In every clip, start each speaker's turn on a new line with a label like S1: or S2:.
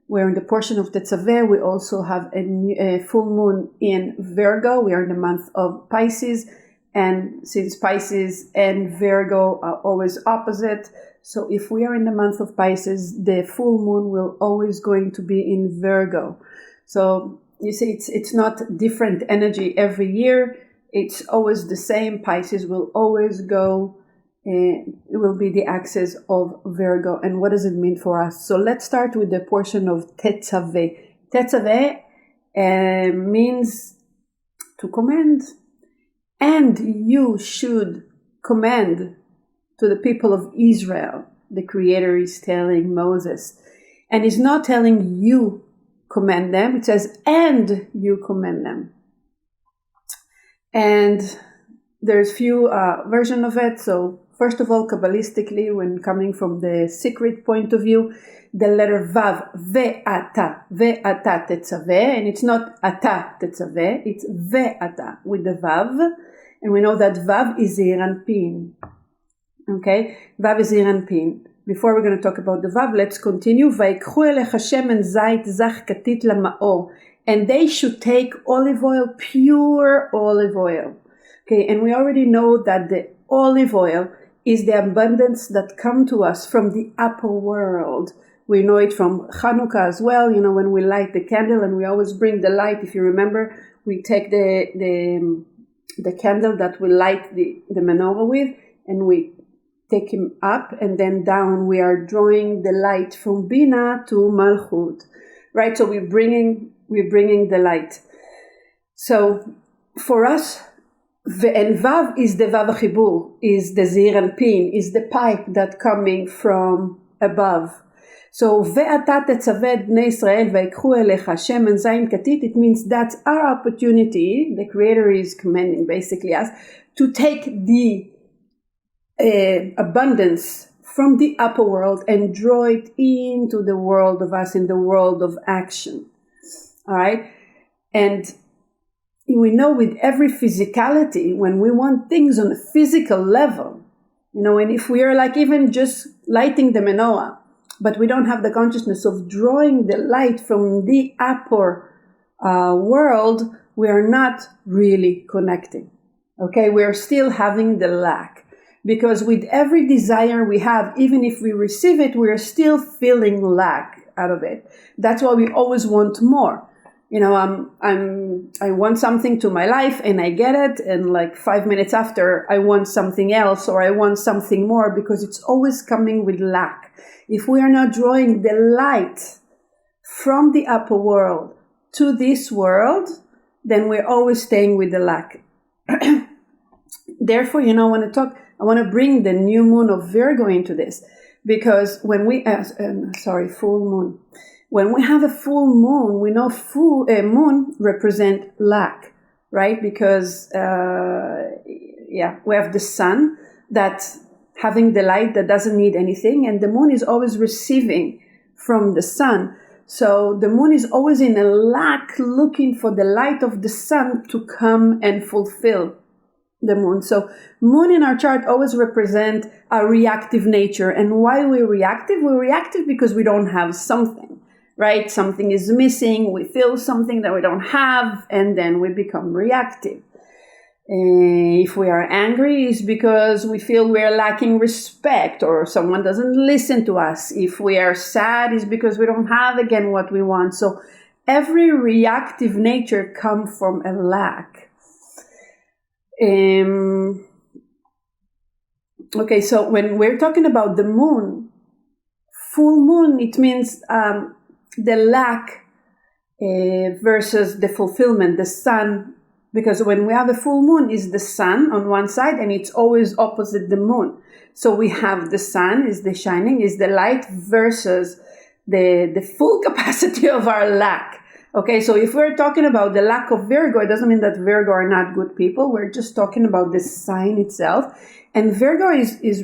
S1: We're in the portion of Tetzaveh. We also have a full moon in Virgo. We are in the month of Pisces. And since Pisces and Virgo are always opposite, so if we are in the month of Pisces, the full moon will always going to be in Virgo. So you see, it's not different energy every year. It's always the same. Pisces will always go, it will be the axis of Virgo. And what does it mean for us? So let's start with the portion of Tetzaveh. Tetzaveh means to command. And you should command to the people of Israel. The Creator is telling Moses. And he's not telling you command them. It says, and you command them. And there's few versions of it. So first of all, Kabbalistically, when coming from the secret point of view, the letter Vav, ve'ata tetzaveh, and it's not ata tetzaveh, it's ve'ata with the Vav, and we know that Vav is Zeir Anpin. Okay, Vav is Zeir Anpin. Before we're going to talk about the Vav, let's continue. Vayikhu elecha shemen zait zach katit lama'or, and they should take olive oil, pure olive oil. Okay, and we already know that the olive oil is the abundance that come to us from the upper world. We know it from Hanukkah as well, when we light the candle, and we always bring the light. If you remember, we take the candle that we light the menorah with, and we take him up, and then down we are drawing the light from Bina to Malchut. Right? So we're bringing the light. So for us, and Vav is the Vav HaChibur, is the Zeir Anpin, is the pipe that coming from above. So ve'ata tetzaveh bnei Israel vayikhu elecha shemen zayin katit, it means that's our opportunity. The Creator is commanding basically us to take the abundance from the upper world and draw it into the world of us, in the world of action. All right? And we know with every physicality, when we want things on a physical level, and if we are like even just lighting the menorah, but we don't have the consciousness of drawing the light from the upper world, we are not really connecting. Okay, we're still having the lack. Because with every desire we have, even if we receive it, we're still feeling lack out of it. That's why we always want more. I want something to my life and I get it, and like 5 minutes after I want something else, or I want something more, because it's always coming with lack. If we are not drawing the light from the upper world to this world, then we're always staying with the lack. Therefore, I want to bring the new moon of Virgo into this, because when we, full moon. When we have a full moon, we know moon represent lack, right? Because, we have the sun that's having the light that doesn't need anything, and the moon is always receiving from the sun. So the moon is always in a lack, looking for the light of the sun to come and fulfill the moon. So moon in our chart always represent a reactive nature. And why we're reactive? We're reactive because we don't have something. Right? Something is missing, we feel something that we don't have, and then we become reactive. If we are angry, it's because we feel we are lacking respect, or someone doesn't listen to us. If we are sad, it's because we don't have, again, what we want. So every reactive nature comes from a lack. Okay, so when we're talking about the moon, full moon, it means the lack versus the fulfillment, the sun, because when we have a full moon, is the sun on one side, and it's always opposite the moon. So we have the sun is the shining, is the light, versus the full capacity of our lack. Okay, so if we're talking about the lack of Virgo, it doesn't mean that Virgo are not good people. We're just talking about the sign itself. And Virgo is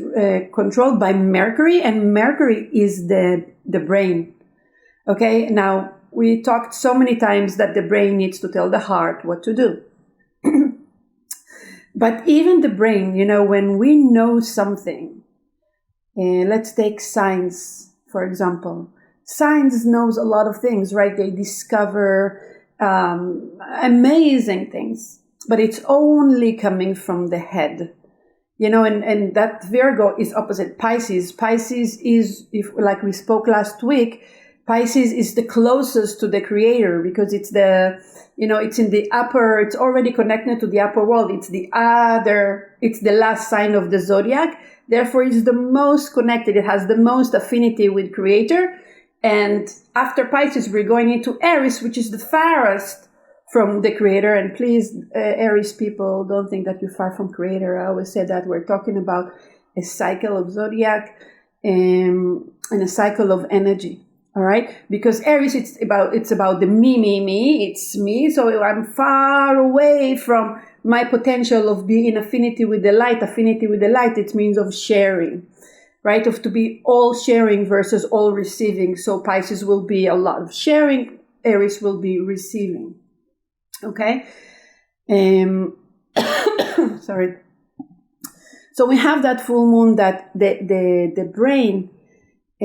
S1: controlled by Mercury, and Mercury is the brain. Okay, now we talked so many times that the brain needs to tell the heart what to do. But even the brain, when we know something, let's take science, for example. Science knows a lot of things, right? They discover amazing things, but it's only coming from the head. And that Virgo is opposite Pisces. Pisces is, like we spoke last week, Pisces is the closest to the creator because it's it's in the upper, it's already connected to the upper world. It's the last sign of the zodiac. Therefore, it's the most connected. It has the most affinity with creator. And after Pisces, we're going into Aries, which is the farthest from the creator. And please, Aries people, don't think that you're far from creator. I always say that we're talking about a cycle of zodiac and a cycle of energy. All right, because Aries, it's about the me. It's me. So I'm far away from my potential of being in affinity with the light. Affinity with the light, it means of sharing, right? Of to be all sharing versus all receiving. So Pisces will be a lot of sharing. Aries will be receiving. Okay. Sorry. So we have that full moon that the brain.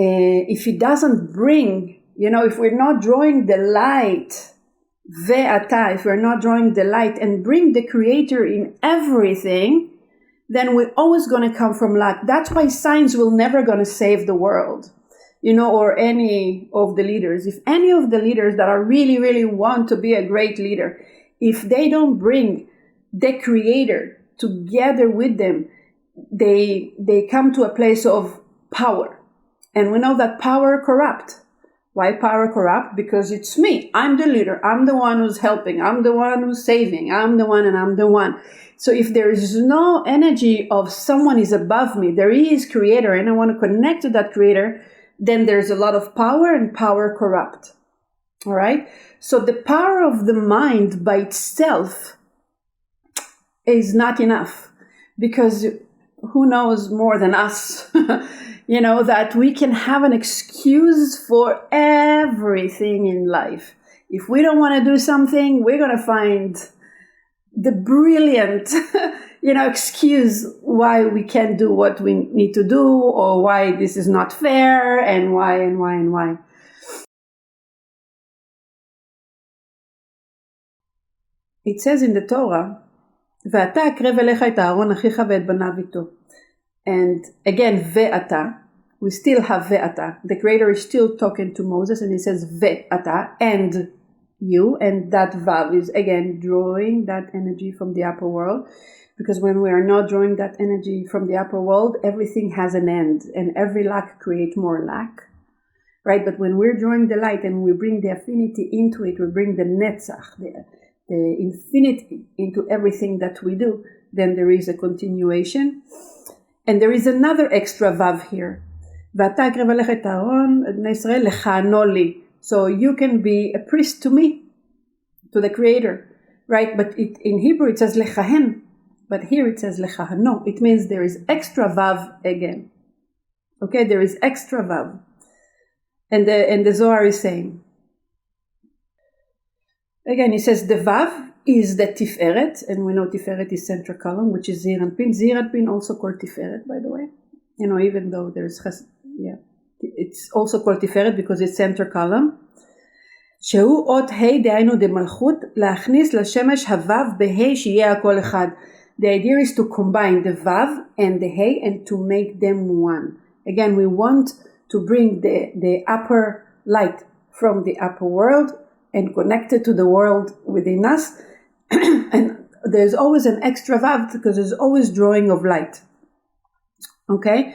S1: If it doesn't bring, if we're not drawing the light, if we're not drawing the light and bring the creator in everything, then we're always going to come from lack. That's why science will never going to save the world, or any of the leaders. If any of the leaders that are really, really want to be a great leader, if they don't bring the creator together with them, they come to a place of power. And we know that power corrupt. Why power corrupt? Because it's me. I'm the leader. I'm the one who's helping. I'm the one who's saving. I'm the one. So if there is no energy of someone is above me, there is creator, and I want to connect to that creator, then there's a lot of power, and power corrupt. All right? So the power of the mind by itself is not enough, because who knows more than us? That we can have an excuse for everything in life. If we don't want to do something, we're going to find the brilliant, excuse why we can't do what we need to do, or why this is not fair, and why. It says in the Torah, "Ve'ata akrev elecha et Aaron achicha ve'et banav ito." And again, ve'ata, we still have ve'ata. The creator is still talking to Moses, and he says ve'ata, and you, and that vav is again drawing that energy from the upper world, because when we are not drawing that energy from the upper world, everything has an end, and every lack creates more lack, right? But when we're drawing the light and we bring the affinity into it, we bring the netzach, the infinity into everything that we do, then there is a continuation. And there is another extra vav here. So you can be a priest to me, to the creator, right? But in Hebrew it says lechahen, but here it says lechahano. It means there is extra vav again. Okay, there is extra vav. And the Zohar is saying, again, he says the vav is the tiferet, and we know tiferet is central column, which is zir and pin. Zir and pin also called tiferet, by the way. Even though there's it's also called tiferet because it's center column. שהוא אות ה' דהיינו דמלכות להכניס לשמש הוו בה' שיהיה הכל אחד. The idea is to combine the vav and the hey and to make them one. Again, we want to bring the upper light from the upper world and connect it to the world within us. And there's always an extra vav because there's always drawing of light. Okay?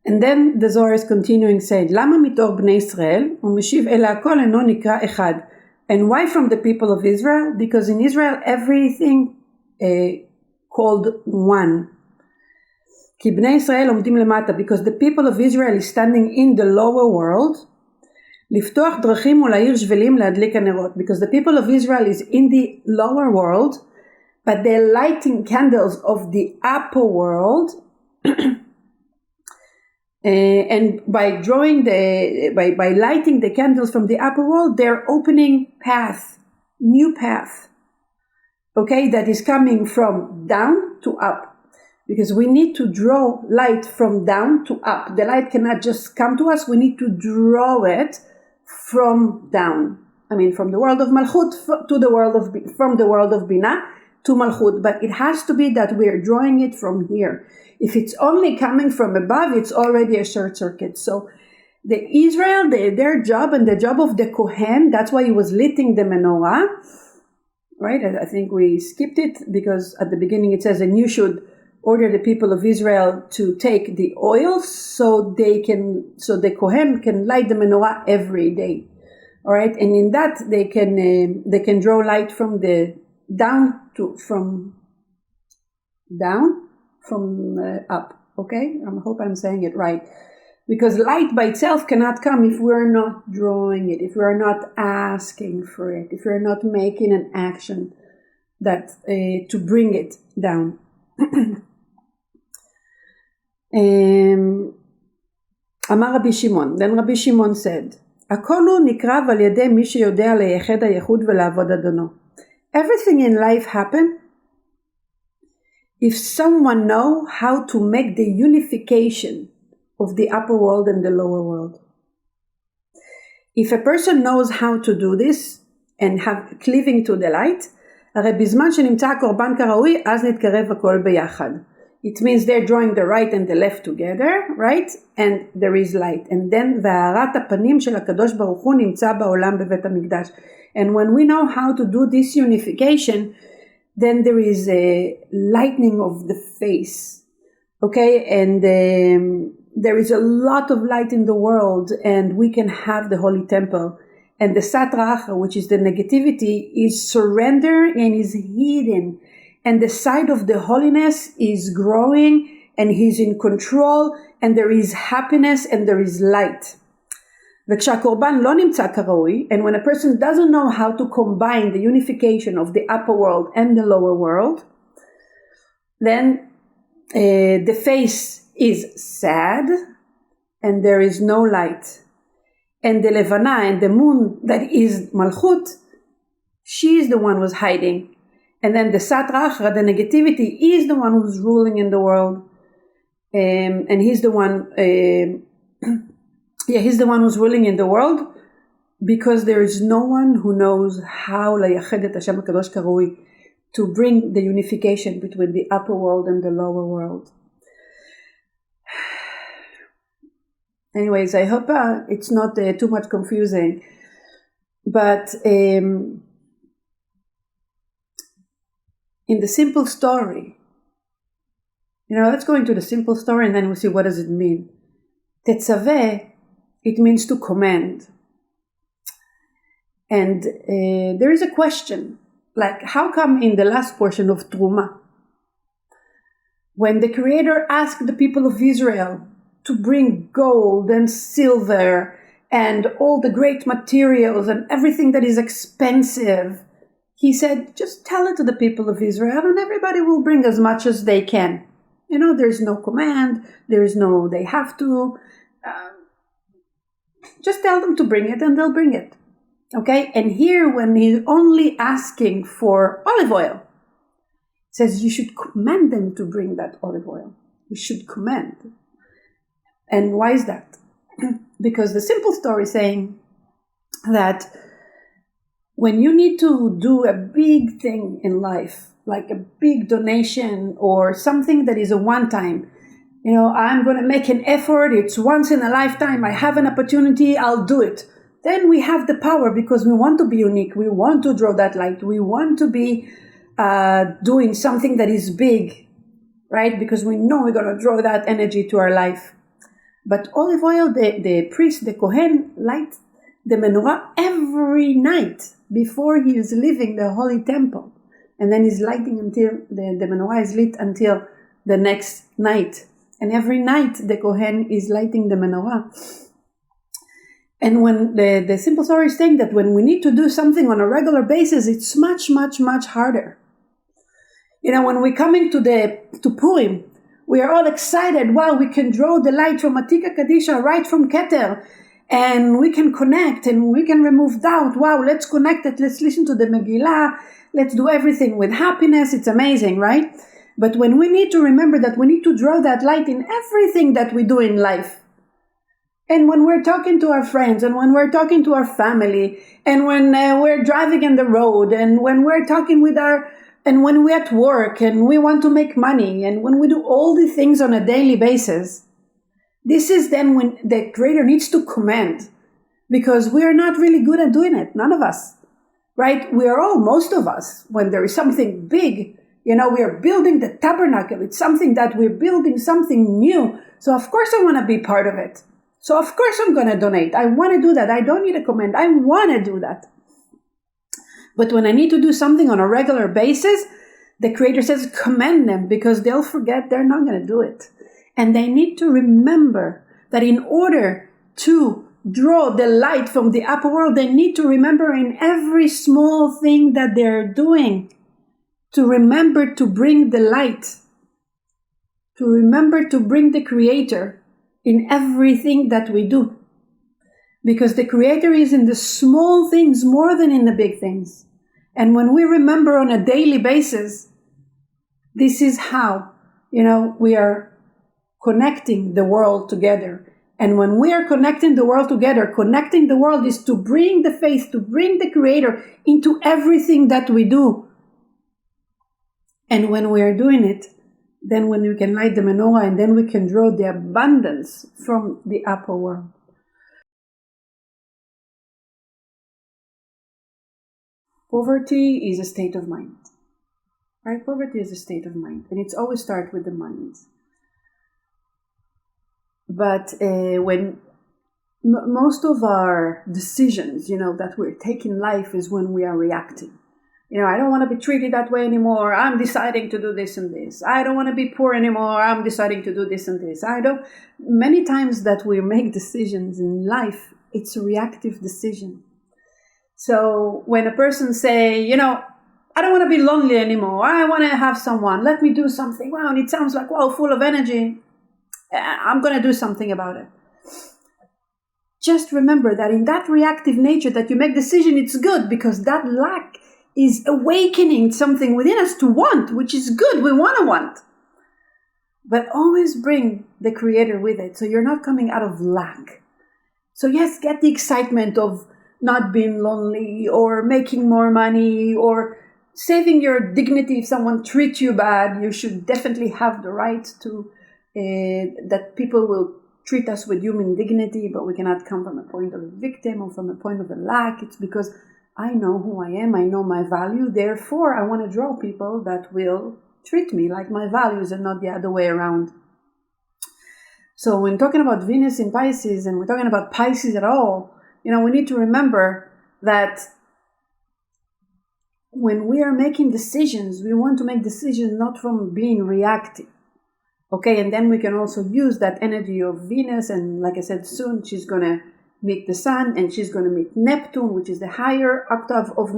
S1: And then the Zohar is continuing saying, למה מתוך בני ישראל ומשיב אלא הכל אינו נקרא אחד. And why from the people of Israel? Because in Israel everything called one. כי בני ישראל עומדים למטה, because the people of Israel is standing in the lower world, לפתוח דרכים ולהאיר שבלים להדליק הנרות, because the people of Israel is in the lower world, but they're lighting candles of the upper world, and by drawing by lighting the candles from the upper world, they're opening new path, okay, that is coming from down to up. Because we need to draw light from down to up. The light cannot just come to us. We need to draw it from down. I mean, from the world of Malchut to the world of, from the world of Binah to Malchut. But it has to be that we are drawing it from here. If it's only coming from above, it's already a short circuit. So the Israel, their job and the job of the Kohen, that's why he was lighting the menorah, right? I think we skipped it because at the beginning it says, and you should order the people of Israel to take the oil so the Kohen can light the menorah every day. All right, and in that they can draw light from the from up. Okay, I hope I'm saying it right, because light by itself cannot come if we're not drawing it, if we're not asking for it, if we're not making an action that to bring it down. אמר רבי שמעון, then רבי שמעון said, הכל הוא נקרב על ידי מי שיודע לייחד הייחוד ולעבוד אדונו. Everything in life happen if someone know how to make the unification of the upper world and the lower world. If a person knows how to do this and have cleaving to the light, הרי בזמן שנמצא הקורבן כראוי, אז נתקרב הכל ביחד. It means they're drawing the right and the left together, right? And there is light. And then והארת הפנים של הקדוש ברוך הוא נמצא בעולם בבית המקדש. And when we know how to do this unification, then there is a lightening of the face. Okay? And there is a lot of light in the world, and we can have the holy temple. And the Satra Achra, which is the negativity, is surrender and is hidden. And the side of the holiness is growing, and he's in control, and there is happiness, and there is light. וכשהקורבן לא נמצא כראוי, and when a person doesn't know how to combine the unification of the upper world and the lower world, then the face is sad, and there is no light. And the Levana, and the moon that is Malchut, she is the one who's hiding. And then the Satra Achra, the negativity, is the one who's ruling in the world. And he's the one, he's the one who's ruling in the world, because there is no one who knows how לייחד את השם הקדוש כראוי, to bring the unification between the upper world and the lower world. Anyways, I hope it's not too much confusing, but in the simple story, let's go into the simple story and then we'll see what does it mean. Tetzaveh, it means to command. And there is a question, like how come in the last portion of Truma, when the Creator asked the people of Israel to bring gold and silver and all the great materials and everything that is expensive, he said, just tell it to the people of Israel and everybody will bring as much as they can. There's no command, there's no, they have to. Just tell them to bring it and they'll bring it. Okay? And here, when he's only asking for olive oil, it says you should command them to bring that olive oil. You should command. And why is that? Because the simple story is saying that when you need to do a big thing in life, like a big donation or something that is a one-time, I'm going to make an effort, it's once in a lifetime, I have an opportunity, I'll do it. Then we have the power because we want to be unique, we want to draw that light, we want to be doing something that is big, right? Because we know we're going to draw that energy to our life. But olive oil, the priest, the Kohen, light the menorah every night before he is leaving the holy temple. And then he's lighting until the menorah is lit until the next night. And every night the Kohen is lighting the menorah. And when the simple story is saying that when we need to do something on a regular basis, it's much, much, much harder. When we're coming to Purim, we are all excited. Wow, we can draw the light from Atika Kadisha, right from Keter, and we can connect and we can remove doubt. Wow, let's connect it. Let's listen to the Megillah. Let's do everything with happiness. It's amazing, right? But when we need to remember that we need to draw that light in everything that we do in life, And when we're talking to our friends, and when we're talking to our family, and when we're driving in the road, and when we're talking with and when we're at work, and we want to make money, and when we do all the things on a daily basis, this is then when the Creator needs to command, because we're not really good at doing it. None of us, right? Most of us, when there is something big, we are building the tabernacle. It's something that we're building, something new. So of course I want to be part of it. So of course I'm going to donate. I want to do that. I don't need a command. I want to do that. But when I need to do something on a regular basis, the Creator says, command them, because they'll forget, they're not going to do it. And they need to remember that in order to draw the light from the upper world, they need to remember in every small thing that they're doing, to remember to bring the light, to remember to bring the Creator in everything that we do. Because the Creator is in the small things more than in the big things. And when we remember on a daily basis, this is how, we are connecting the world together. And when we are connecting the world together, connecting the world is to bring the faith, to bring the Creator into everything that we do. And when we are doing it, then when we can light the menorah, and then we can draw the abundance from the upper world. Poverty is a state of mind, right? Poverty is a state of mind, and it's always start with the mind. But when most of our decisions, that we're taking in life is when we are reacting. I don't want to be treated that way anymore. I'm deciding to do this and this. I don't want to be poor anymore. I'm deciding to do this and this. Many times that we make decisions in life, it's a reactive decision. So when a person say, I don't want to be lonely anymore. I want to have someone. Let me do something. Wow, and it sounds like, wow, full of energy. I'm going to do something about it. Just remember that in that reactive nature that you make decision, it's good, because that lack is awakening something within us to want, which is good. We want to want. But always bring the Creator with it. So you're not coming out of lack. So yes, get the excitement of not being lonely, or making more money, or saving your dignity. If someone treats you bad, you should definitely have the right to, that people will treat us with human dignity, but we cannot come from a point of a victim or from a point of a lack. It's because I know who I am, I know my value, therefore I want to draw people that will treat me like my values and not the other way around. So when talking about Venus in Pisces, and we're talking about Pisces at all, we need to remember that when we are making decisions, we want to make decisions not from being reactive. Okay, and then we can also use that energy of Venus, and like I said, soon she's going to meet the Sun, and she's going to meet Neptune, which is the higher octave of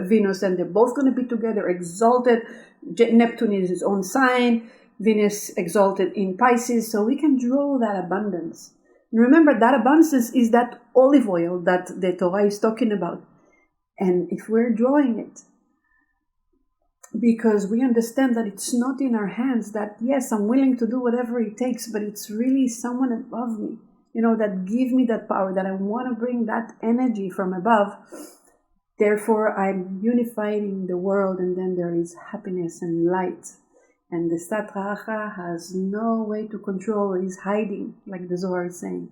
S1: Venus, and they're both going to be together, exalted. Neptune is his own sign, Venus exalted in Pisces, so we can draw that abundance. And remember, that abundance is that olive oil that the Torah is talking about. And if we're drawing it, because we understand that it's not in our hands, that yes, I'm willing to do whatever it takes, but it's really someone above me, that give me that power, that I want to bring that energy from above. Therefore, I'm unifying the world, and then there is happiness and light. And the Satra has no way to control, is hiding, like the Zohar is saying.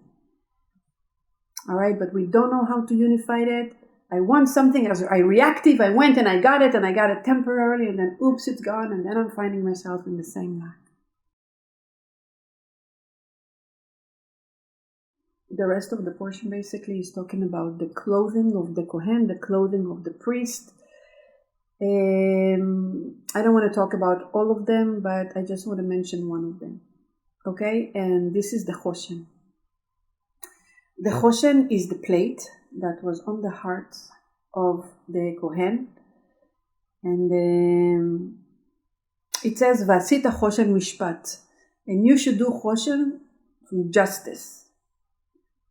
S1: All right, but we don't know how to unify it. I want something, as I reactive, I went and I got it temporarily, and then oops, it's gone, and then I'm finding myself in the same lack. The rest of the portion basically is talking about the clothing of the Kohen, the clothing of the priest. I don't want to talk about all of them, but I just want to mention one of them. Okay, and this is the Choshen. The Choshen is the plate that was on the heart of the Kohen. And it says, Vasita Choshen Mishpat. And you should do Choshen from justice.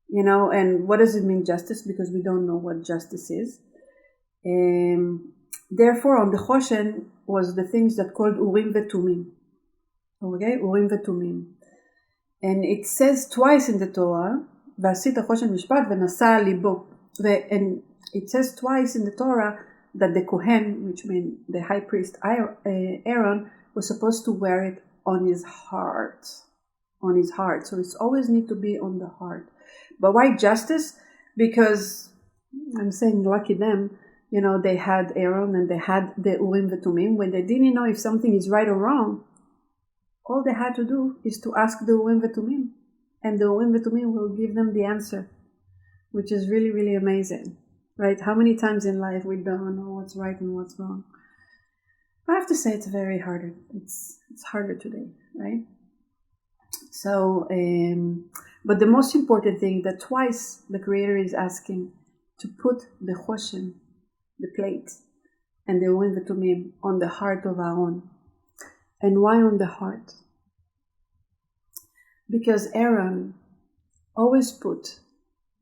S1: And what does it mean, justice? Because we don't know what justice is. Therefore, on the Choshen was the things that called Urim Vetumim. Okay, Urim Vetumim. And it says twice in the Torah, ועשית חושן משפט ונשא על ליבו. And it says twice in the Torah that the Kohen, which means the high priest Aaron, was supposed to wear it on his heart. On his heart. So it's always need to be on the heart. But why justice? Because I'm saying lucky them, they had Aaron and they had the Urim V'Tumim. When they didn't know if something is right or wrong, all they had to do is to ask the Urim V'Tumim. And the Urim V'Tumim will give them the answer, which is really, really amazing. Right? How many times in life we don't know what's right and what's wrong? I have to say it's very harder. It's harder today, right? So, but the most important thing that twice the Creator is asking to put the choshen, the plate, and the Urim V'Tumim on the heart of Aaron. And why on the heart? Because Aaron always put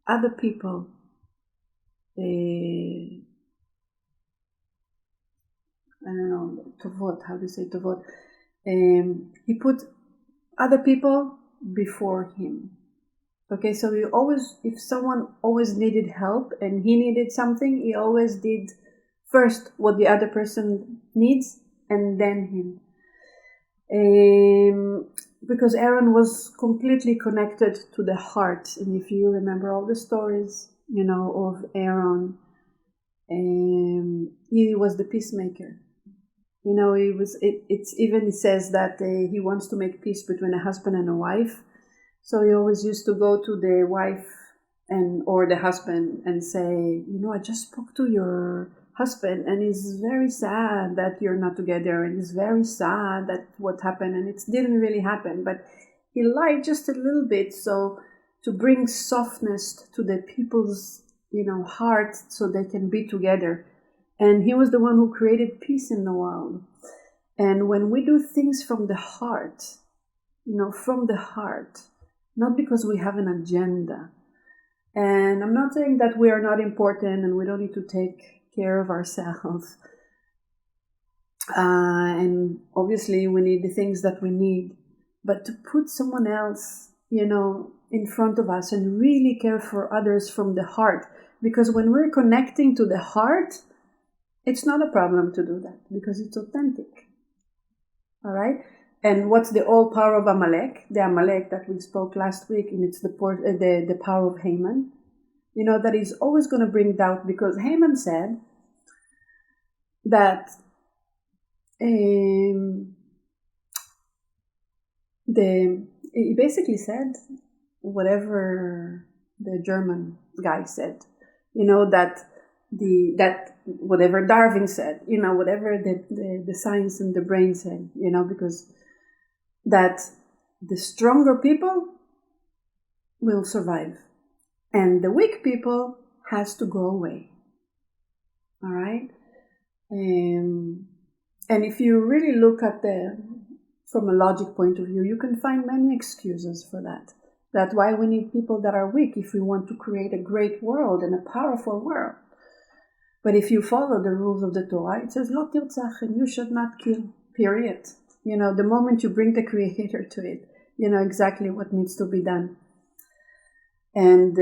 S1: other people I don't know, tovot, how do you say tovot? He put other people before him. Okay, so he always, if someone always needed help and he needed something, he always did first what the other person needs and then him. Because Aaron was completely connected to the heart. And if you remember all the stories, of Aaron, he was the peacemaker. It even says that he wants to make peace between a husband and a wife. So he always used to go to the wife or the husband and say, I just spoke to your husband and he's very sad that you're not together and he's very sad that what happened and it didn't really happen, but he lied just a little bit so to bring softness to the people's heart so they can be together. And he was the one who created peace in the world. And when we do things from the heart, from the heart, not because we have an agenda. And I'm not saying that we are not important and we don't need to take care of ourselves. And obviously we need the things that we need. But to put someone else, in front of us and really care for others from the heart. Because when we're connecting to the heart, it's not a problem to do that because it's authentic. All right? And what's the all power of Amalek? The Amalek that we spoke last week, and it's the power of Haman. That is always going to bring doubt because Haman said that he basically said whatever the German guy said, that whatever Darwin said, whatever the science and the brain said, because that the stronger people will survive and the weak people has to go away. All right. And if you really look at from a logic point of view, you can find many excuses for that. That's why we need people that are weak if we want to create a great world and a powerful world. But if you follow the rules of the Torah, it says, Lo tirtzach, and you should not kill, period. The moment you bring the Creator to it, exactly what needs to be done. And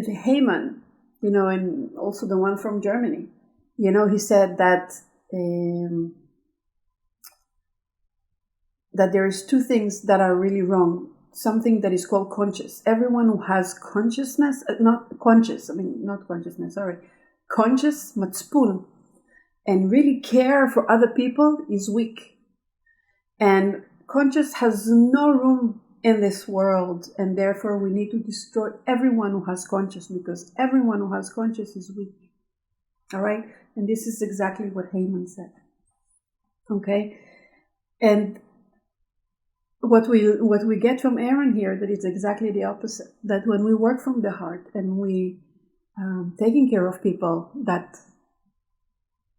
S1: Haman, and also the one from Germany, he said that that there's two things that are really wrong. Something that is called conscious. Everyone who has consciousness, conscious matspul, and really care for other people is weak. And conscious has no room in this world, and therefore we need to destroy everyone who has conscious, because everyone who has conscious is weak. All right? And this is exactly what Haman said. Okay? And what we get from Aaron here, that it's exactly the opposite. That when we work from the heart and we taking care of people that,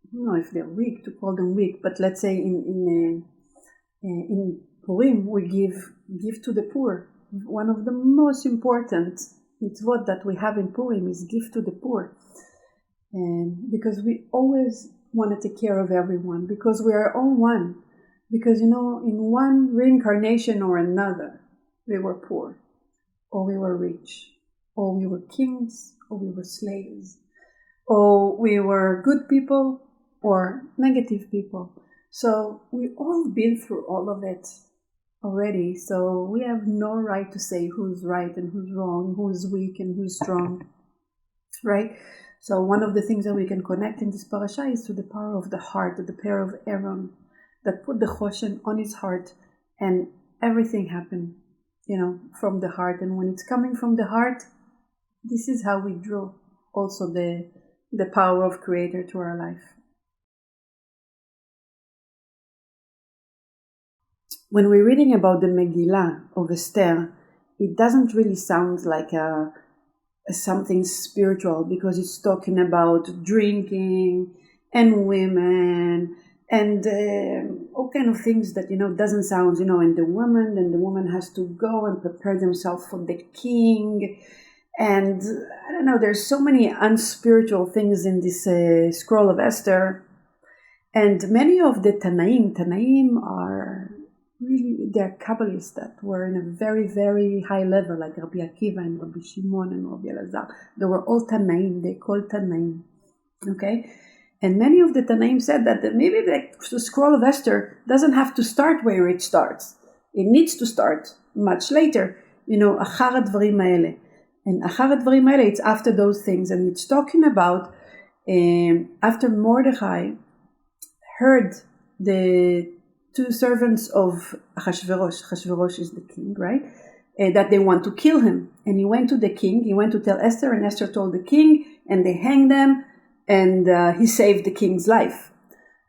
S1: I don't know if they're weak to call them weak, but let's say in Purim we give to the poor. One of the most important mitzvot that we have in Purim is give to the poor, and because we always want to take care of everyone, because we are all one. Because, in one reincarnation or another, we were poor, or we were rich, or we were kings, or we were slaves, or we were good people, or negative people. So we've all been through all of it already. So we have no right to say who's right and who's wrong, who's weak and who's strong, right? So one of the things that we can connect in this parasha is to the power of the heart, to the power of Aaron, that put the choshen on his heart, and everything happened, from the heart. And when it's coming from the heart, this is how we draw also the power of Creator to our life. When we're reading about the Megillah of Esther, it doesn't really sound like a something spiritual, because it's talking about drinking and women and all kind of things that doesn't sound, and the woman has to go and prepare themselves for the king, and I don't know, there's so many unspiritual things in this scroll of Esther. And many of the Tanaim are really, they're Kabbalists that were in a very, very high level, like Rabbi Akiva and Rabbi Shimon and Rabbi Elazar. They were all Tanaim, they called Tanaim. Okay? And many of the Tanaim said that maybe the scroll of Esther doesn't have to start where it starts. It needs to start much later. Achar advarim ha'ele. And Achar advarim ha'ele, it's after those things. And it's talking about after Mordechai heard the two servants of Achashverosh is the king, right? That they want to kill him. And he went to the king, he went to tell Esther, and Esther told the king, and they hanged them, and he saved the king's life,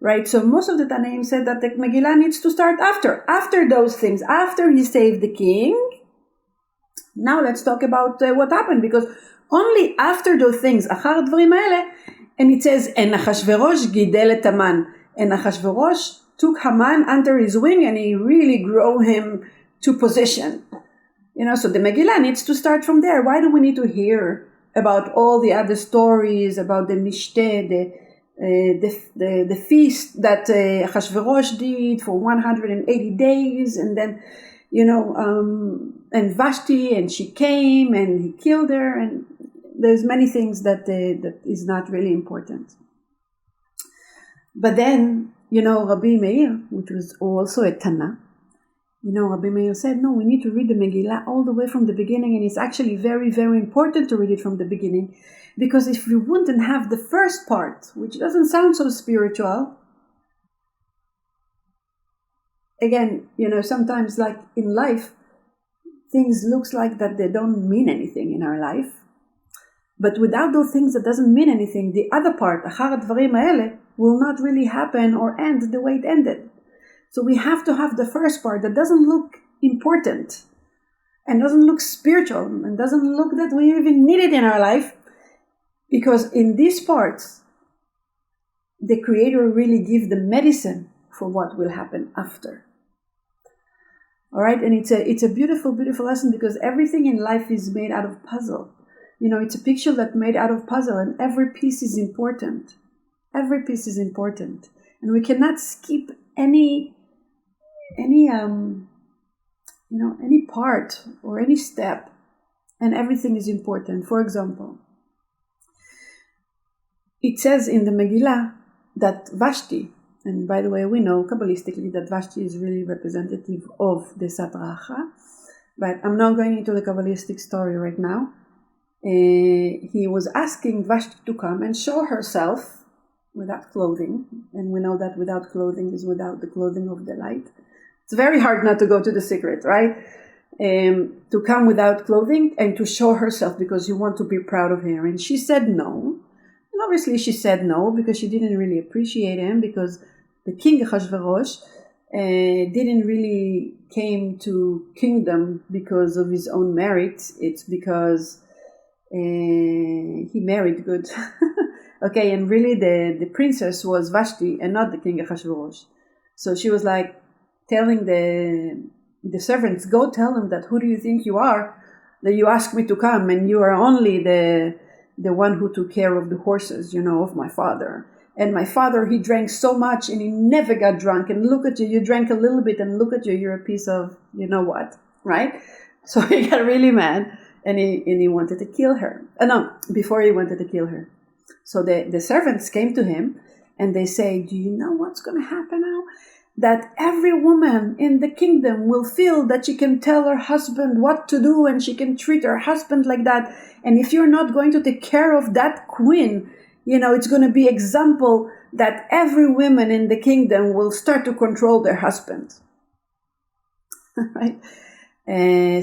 S1: right? So most of the Tanaim said that the Megillah needs to start after those things, after he saved the king. Now let's talk about what happened, because only after those things, Achar advarim ha'ele, and it says, and Achashverosh gidel et Haman, and Achashverosh took Haman under his wing, and he really grew him to position. So the Megillah needs to start from there. Why do we need to hear about all the other stories, about the Mishteh, the feast that Achashverosh did for 180 days, and then, and Vashti, and she came, and he killed her, and there's many things that is not really important. But then, Rabbi Meir, which was also a Tana, Rabbi Meir said, no, we need to read the Megillah all the way from the beginning, and it's actually very, very important to read it from the beginning, because if we wouldn't have the first part, which doesn't sound so spiritual, again, sometimes like in life, things looks like that they don't mean anything in our life, but without those things that doesn't mean anything, the other part, Achar advarim ha'ele, will not really happen or end the way it ended. So we have to have the first part that doesn't look important and doesn't look spiritual and doesn't look that we even need it in our life, because in these parts, the Creator really gives the medicine for what will happen after. All right, and it's a beautiful, beautiful lesson, because everything in life is made out of puzzle. It's a picture that's made out of puzzle, and every piece is important. Every piece is important, and we cannot skip any part or any step, and everything is important. For example, it says in the Megillah that Vashti, and by the way, we know Kabbalistically that Vashti is really representative of the Satracha, but I'm not going into the Kabbalistic story right now. He was asking Vashti to come and show herself without clothing, and we know that without clothing is without the clothing of the light. It's very hard not to go to the secret, right? To come without clothing and to show herself, because you want to be proud of her. And she said no. And obviously she said no because she didn't really appreciate him, because the king Achashverosh didn't really came to kingdom because of his own merit. It's because he married good. Okay, and really the princess was Vashti and not the king Achashverosh. So she was like telling the servants, go tell them that who do you think you are, that you asked me to come, and you are only the one who took care of the horses, of my father. And my father, he drank so much and he never got drunk. And look at you, you drank a little bit and look at you, you're a piece of you know what, right? So he got really mad and he wanted to kill her. Before he wanted to kill her. So the servants came to him and they say, do you know what's going to happen now? That every woman in the kingdom will feel that she can tell her husband what to do and she can treat her husband like that. And if you're not going to take care of that queen, it's going to be example that every woman in the kingdom will start to control their husband. Right?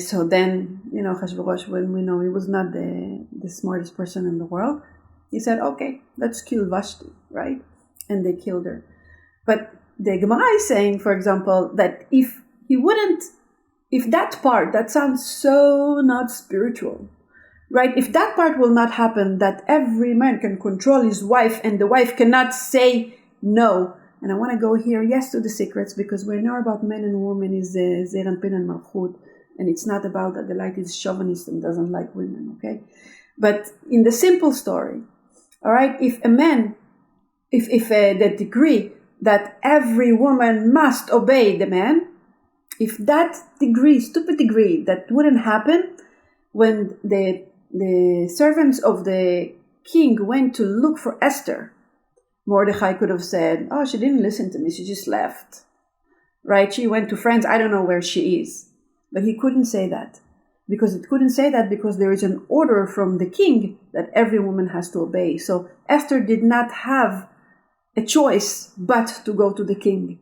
S1: So then, Hashverosh, when we know he was not the smartest person in the world, he said, okay, let's kill Vashti, right? And they killed her. But the Gemara is saying, for example, that if that part, that sounds so not spiritual, right? If that part will not happen, that every man can control his wife and the wife cannot say no. And I want to go here, yes, to the secrets, because we know about men and women is Zeir Anpin and Malchut, and it's not about that the light is chauvinist and doesn't like women, okay? But in the simple story, all right, if the decree that every woman must obey the man, if that degree, stupid degree, that wouldn't happen, when the servants of the king went to look for Esther, Mordechai could have said, oh, she didn't listen to me, she just left, right? She went to France, I don't know where she is. But he couldn't say that. Because there is an order from the king that every woman has to obey. So Esther did not have a choice but to go to the king.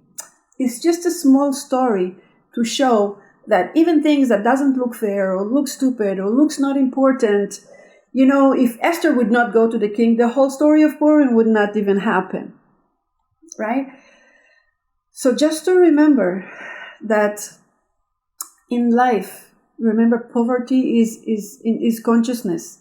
S1: It's just a small story to show that even things that doesn't look fair or look stupid or looks not important, if Esther would not go to the king, the whole story of Purim would not even happen, right? So just to remember that in life, remember, poverty is consciousness.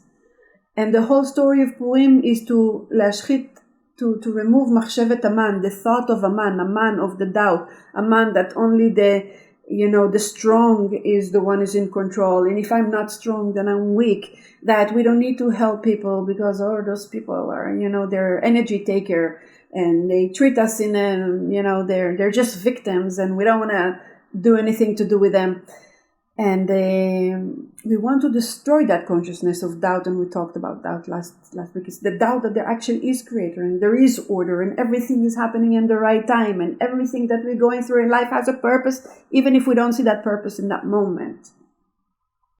S1: And the whole story of Purim is to remove machshevet Aman, the thought of Aman of the doubt, Aman that only the strong is the one who's in control. And if I'm not strong, then I'm weak. That we don't need to help people because those people are, they're energy taker and they treat us in they're just victims and we don't want to do anything to do with them. And we want to destroy that consciousness of doubt, and we talked about doubt last week. It's the doubt that there actually is creator and there is order and everything is happening in the right time and everything that we're going through in life has a purpose, even if we don't see that purpose in that moment.